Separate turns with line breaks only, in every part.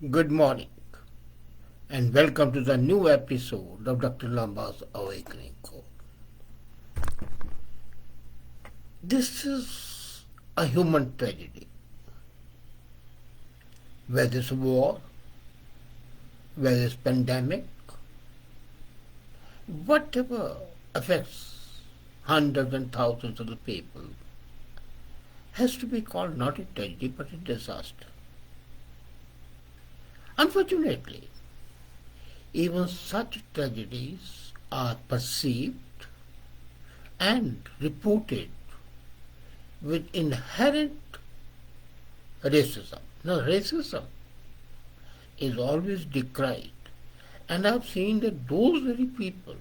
Good morning and welcome to the new episode of Dr. Lamba's Awakening Call. This is a human tragedy. Whether it's war, whether it's pandemic, whatever affects hundreds and thousands of the people has to be called not a tragedy but a disaster. Unfortunately, even such tragedies are perceived and reported with inherent racism. Now, racism is always decried, and I've seen that those very people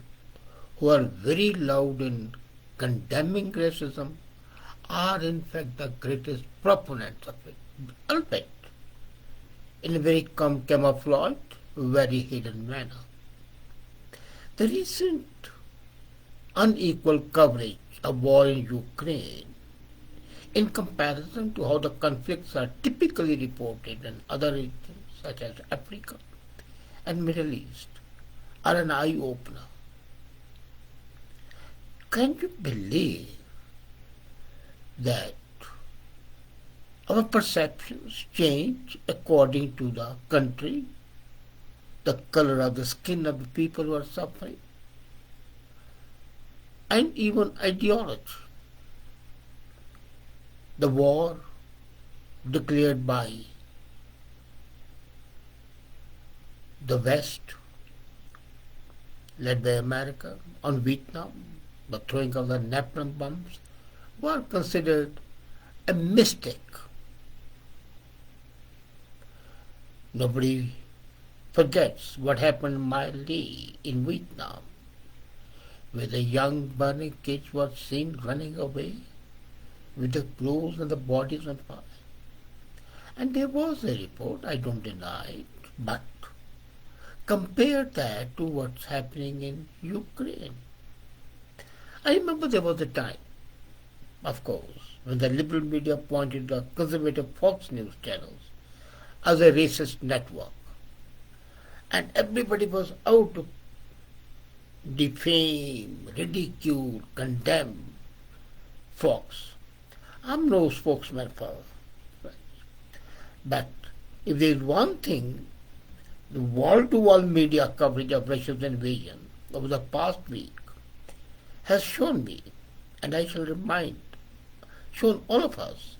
who are very loud in condemning racism are in fact the greatest proponents of it, albeit in a very camouflaged, very hidden manner. The recent unequal coverage of war in Ukraine in comparison to how the conflicts are typically reported in other regions such as Africa and Middle East are an eye-opener. Can you believe that our perceptions change according to the country, the color of the skin of the people who are suffering, and even ideology? The war declared by the West, led by America, on Vietnam, the throwing of the napalm bombs, were considered a mistake. Nobody forgets what happened in Mali in Vietnam, where the young burning kids were seen running away with the clothes and the bodies on fire. And there was a report, I don't deny it, but compare that to what's happening in Ukraine. I remember there was a time, of course, when the liberal media pointed the conservative Fox News channels as a racist network. And everybody was out to defame, ridicule, condemn Fox. I'm no spokesman for French. But if there is one thing, the wall-to-wall media coverage of Russia's invasion over the past week has shown me, and I shall shown all of us,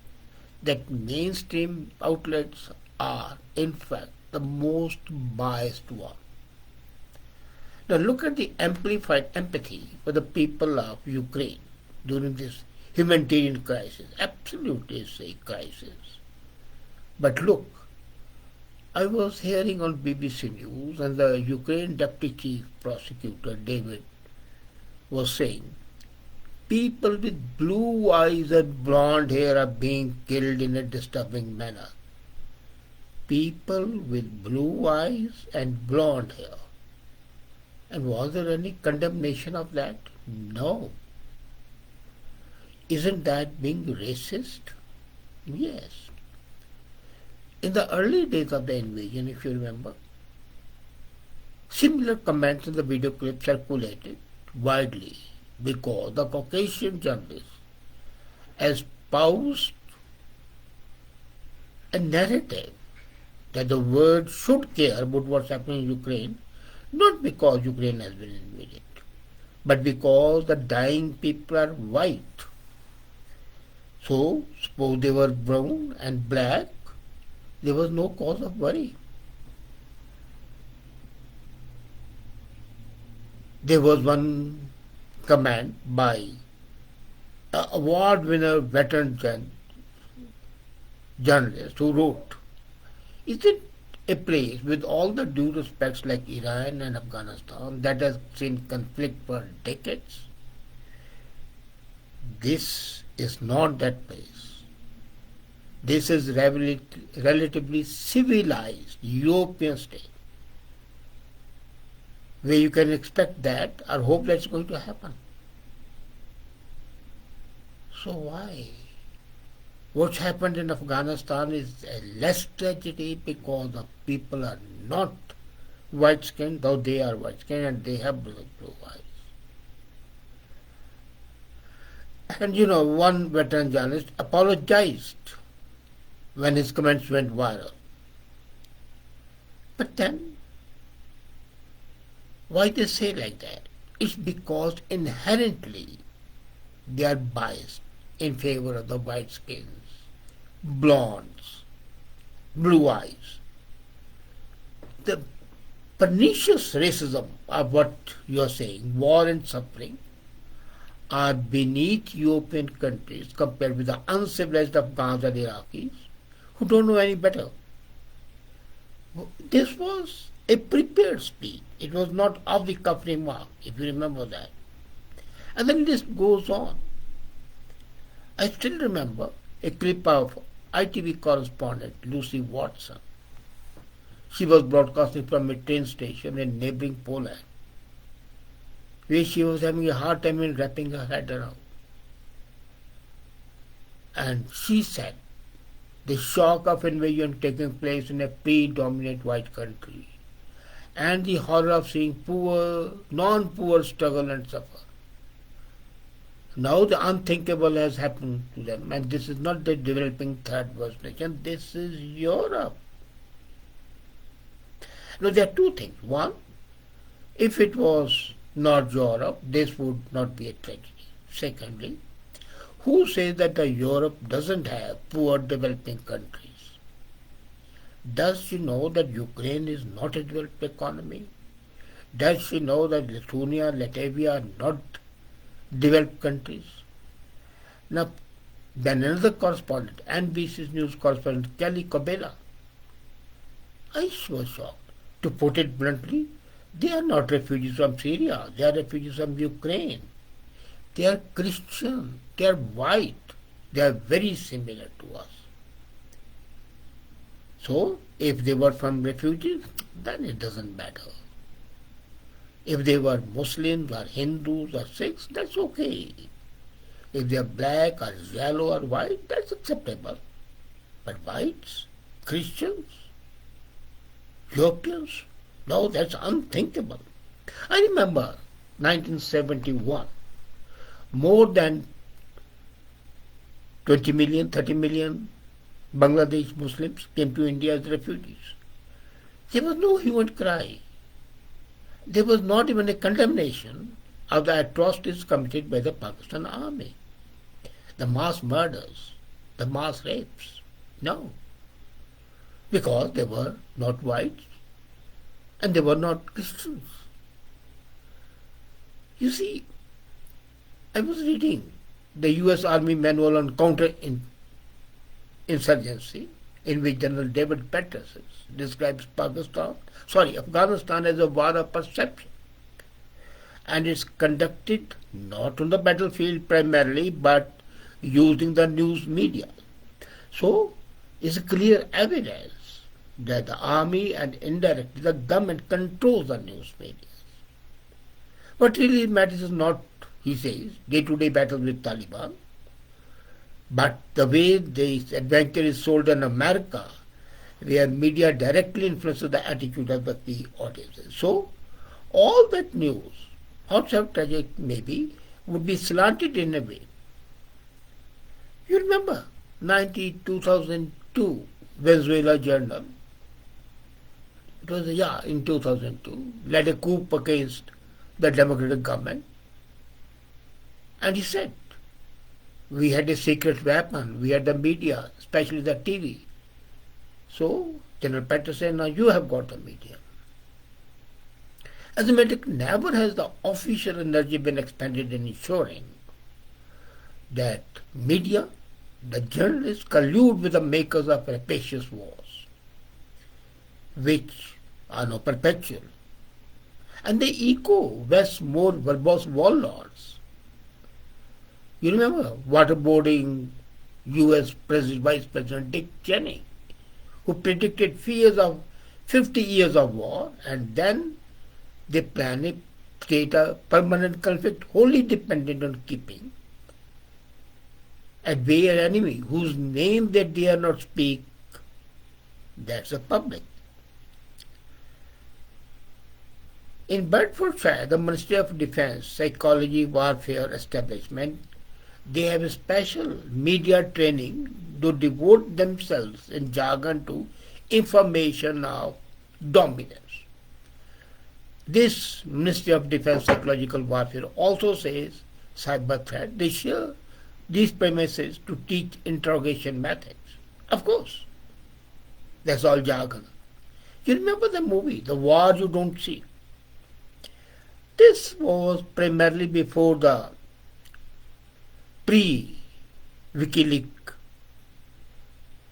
that mainstream outlets are, in fact, the most biased one. Now look at the amplified empathy for the people of Ukraine during this humanitarian crisis. Absolutely it's a crisis. But look, I was hearing on BBC News and the Ukraine Deputy Chief Prosecutor David was saying people with blue eyes and blonde hair are being killed in a disturbing manner. People with blue eyes and blonde hair. And was there any condemnation of that? No. Isn't that being racist? Yes. In the early days of the invasion, if you remember, similar comments in the video clip circulated widely because the Caucasian journalists espoused a narrative that the world should care about what's happening in Ukraine, not because Ukraine has been invaded, but because the dying people are white. So, suppose they were brown and black, there was no cause of worry. There was one comment by an award winner veteran journalist who wrote, is it a place with all the due respects like Iran and Afghanistan that has seen conflict for decades? This is not that place. This is relatively civilized European state where you can expect that or hope that's going to happen. So why What's happened in Afghanistan is a less tragedy because the people are not white skinned, though they are white skinned and they have blue eyes. And one veteran journalist apologized when his comments went viral. But then, why they say like that? It's because inherently they are biased in favor of the white skins, blondes, blue eyes. The pernicious racism of what you are saying, war and suffering, are beneath European countries compared with the uncivilized Afghans and Iraqis who don't know any better. This was a prepared speech. It was not off the cuff remark, if you remember that. And then this goes on. I still remember a clip of ITV correspondent Lucy Watson. She was broadcasting from a train station in neighboring Poland, where she was having a hard time in wrapping her head around. And she said, the shock of invasion taking place in a predominant white country, and the horror of seeing poor, non-poor struggle and suffer. Now the unthinkable has happened to them, and this is not the developing third world nation, this is Europe. Now there are two things. One, if it was not Europe, this would not be a tragedy. Secondly, who says that the Europe doesn't have poor developing countries? Does she know that Ukraine is not a developed economy? Does she know that Lithuania, Latvia are not developed countries? Now, then another correspondent, NBC's news correspondent Kelly Kobela, I was shocked. To put it bluntly, they are not refugees from Syria, they are refugees from Ukraine. They are Christian, they are white, they are very similar to us. So, if they were from refugees, then it doesn't matter. If they were Muslims or Hindus or Sikhs, that's okay. If they are black or yellow or white, that's acceptable. But whites, Christians, Europeans, no, that's unthinkable. I remember 1971, more than 20 million, 30 million Bangladesh Muslims came to India as refugees. There was no hue and cry. There was not even a condemnation of the atrocities committed by the Pakistan army, the mass murders, the mass rapes. No. Because they were not whites and they were not Christians. You see, I was reading the US Army Manual on Counter-Insurgency, in which General David Petraeus describes Afghanistan as a war of perception. And it's conducted not on the battlefield primarily, but using the news media. So, it's clear evidence that the army and indirectly the government controls the news media. What really matters is not, he says, day-to-day battles with Taliban, but the way this adventure is sold in America, where media directly influences the attitude of the key audiences. So, all that news, however tragic may be, would be slanted in a way. You remember 2002 Venezuela Journal. It was, in 2002, led a coup against the democratic government. And he said, we had a secret weapon, we had the media, especially the TV. So, General Petraeus said, now you have got the media. As a matter, never has the official energy been expended in ensuring that media, the journalists, collude with the makers of rapacious wars, which are now perpetual. And they echo West's more verbose warlords. You remember waterboarding US Vice President Dick Cheney, who predicted 50 years of war, and then they plan a state of permanent conflict wholly dependent on keeping a bare enemy whose name they dare not speak, that's the public. In Bedfordshire, the Ministry of Defence Psychology Warfare Establishment, they have a special media training to devote themselves in jargon to information of dominance. This Ministry of Defence Psychological Warfare also says cyber threat. They share these premises to teach interrogation methods. Of course, that's all jargon. You remember the movie, The War You Don't See? This was primarily before the pre-WikiLeaks,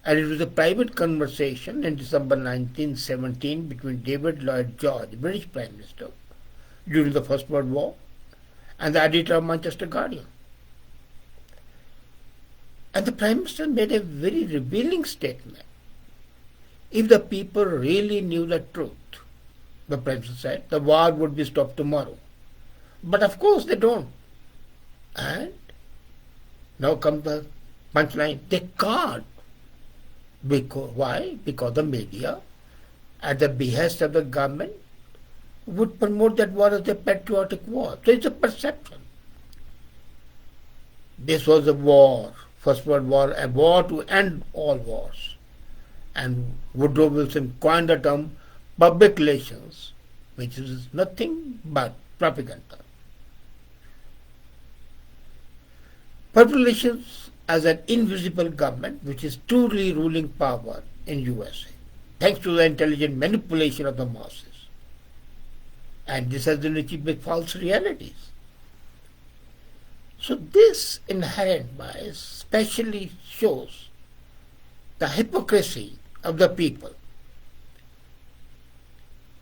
and it was a private conversation in December 1917 between David Lloyd George, British Prime Minister, during the First World War, and the editor of Manchester Guardian. And the Prime Minister made a very revealing statement. If the people really knew the truth, the Prime Minister said, the war would be stopped tomorrow. But of course they don't. And now comes the punchline. They can't. Because, why? Because the media, at the behest of the government, would promote that war as a patriotic war. So it's a perception. This was a war, First World War, a war to end all wars. And Woodrow Wilson coined the term public relations, which is nothing but propaganda. Public relations as an invisible government which is truly ruling power in USA, thanks to the intelligent manipulation of the masses. And this has been achieved with false realities. So this inherent bias specially shows the hypocrisy of the people.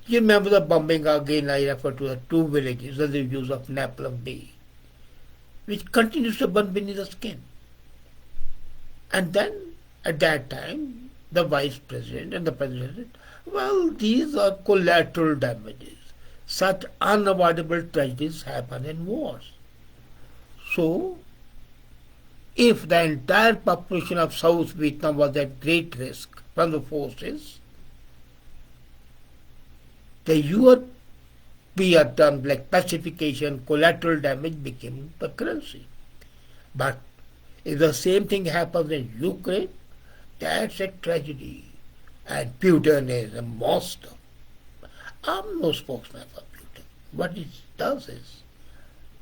You remember the bombing again, I refer to the two villages, the reviews of Napalm Bay, which continues to burn beneath the skin. And then, at that time, the Vice President and the President said, well, these are collateral damages. Such unavoidable tragedies happen in wars. So, if the entire population of South Vietnam was at great risk from the forces, the European terms like pacification, collateral damage became the currency. But if the same thing happens in Ukraine, that's a tragedy. And Putin is a monster. I'm no spokesman for Putin. What it does is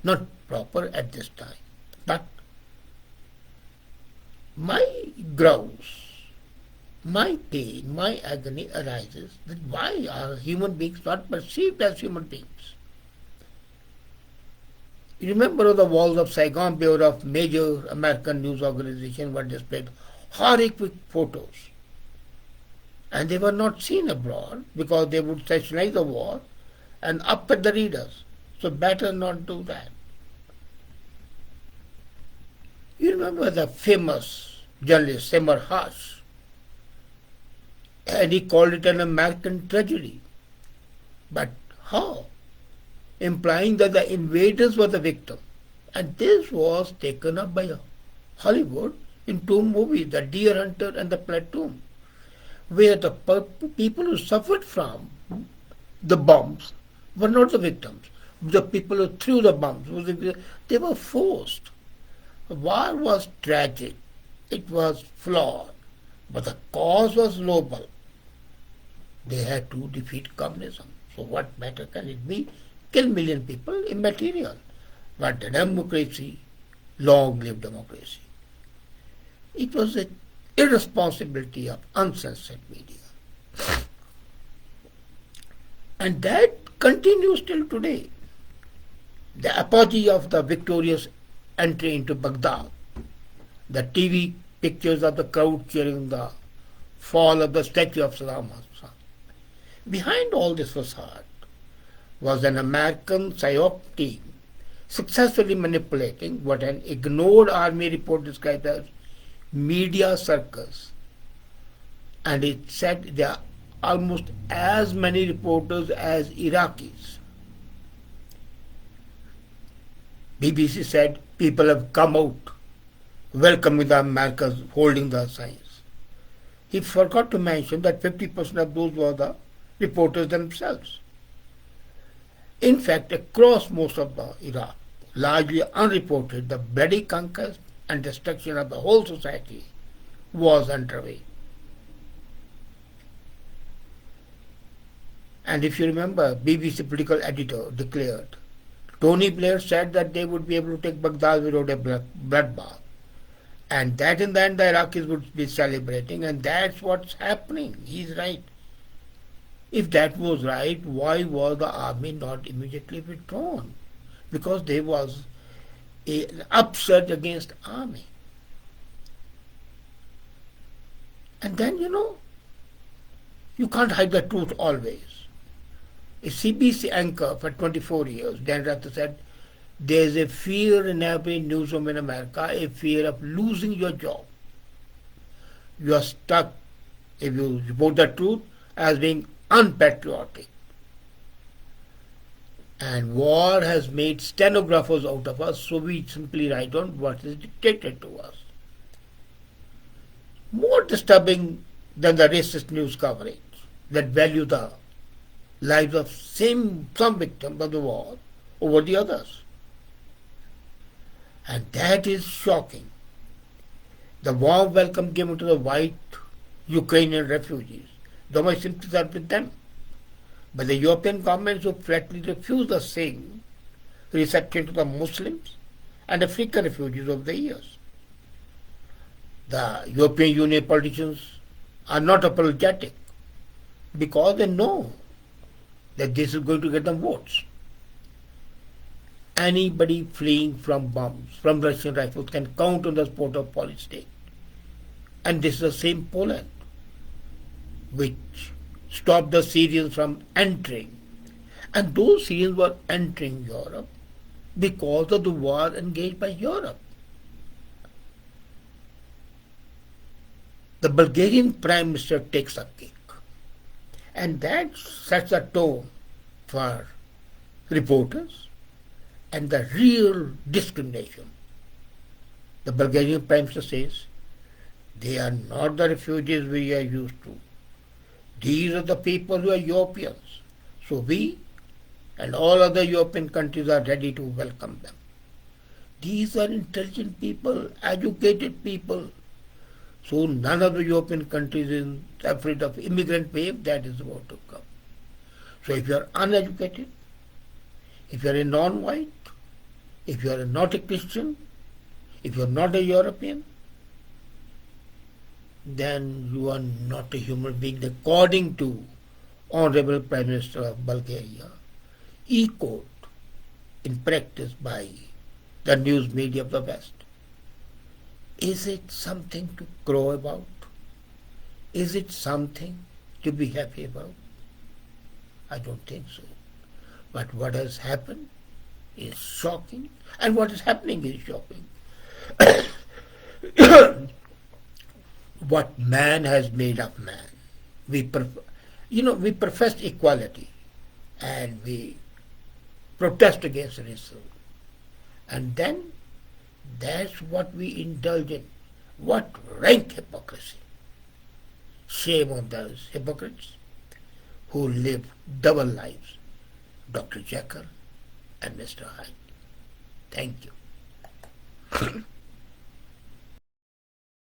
not proper at this time. But my grouse, my pain, my agony arises that why are human beings not perceived as human beings? You remember on the walls of Saigon Bureau of major American news organizations were displayed horrific photos. And they were not seen abroad because they would sensationalize the war and upset the readers. So better not do that. You remember the famous journalist Seymour Hersh, and he called it an American tragedy. But how? Implying that the invaders were the victim. And this was taken up by Hollywood in two movies, The Deer Hunter and The Platoon, where the people who suffered from the bombs were not the victims. The people who threw the bombs, they were forced. The war was tragic. It was flawed. But the cause was noble. They had to defeat communism. So what matter can it be? Kill million people, immaterial. But the democracy, long live democracy. It was the irresponsibility of uncensored media. And that continues till today. The apogee of the victorious entry into Baghdad, the TV pictures of the crowd cheering the fall of the statue of Saddam Hussein. Behind all this facade was an American psyop team successfully manipulating what an ignored army report described as media circus. And it said there are almost as many reporters as Iraqis. BBC said people have come out welcoming the Americans holding the signs. He forgot to mention that 50% of those were the reporters themselves. In fact, across most of the Iraq, largely unreported, the bloody conquest and destruction of the whole society was underway. And if you remember, BBC political editor declared, Tony Blair said that they would be able to take Baghdad without a bloodbath. And that in the end the Iraqis would be celebrating, and that's what's happening. He's right. If that was right, why was the army not immediately withdrawn? Because there was an upsurge against army. And then, you can't hide the truth always. A CBC anchor for 24 years, Dan Rather said, there's a fear in every newsroom in America, a fear of losing your job. You are stuck, if you report the truth, as being unpatriotic. And war has made stenographers out of us, so we simply write on what is dictated to us. More disturbing than the racist news coverage that value the lives of some victims of the war over the others. And that is shocking. The warm welcome given to the white Ukrainian refugees, though my sympathies are with them. But the European governments who flatly refuse the same reception to the Muslims and African refugees over the years. The European Union politicians are not apologetic because they know that this is going to get them votes. Anybody fleeing from bombs, from Russian rifles, can count on the support of Polish state. And this is the same Poland which stopped the Syrians from entering. And those Syrians were entering Europe because of the war engaged by Europe. The Bulgarian Prime Minister takes a cake. And that sets a tone for reporters and the real discrimination. The Bulgarian Prime Minister says, they are not the refugees we are used to. These are the people who are Europeans. So we and all other European countries are ready to welcome them. These are intelligent people, educated people. So none of the European countries is afraid of immigrant wave that is about to come. So if you are uneducated, if you are a non-white, if you are not a Christian, if you are not a European, then you are not a human being, according to Honorable Prime Minister of Bulgaria, echoed in practice by the news media of the West. Is it something to crow about? Is it something to be happy about? I don't think so. But what has happened is shocking, and what is happening is shocking. What man has made of man. We profess equality, and we protest against racism. And then that's what we indulge in. What rank hypocrisy. Shame on those hypocrites who live double lives, Dr. Jekyll and Mr. Hyde. Thank you.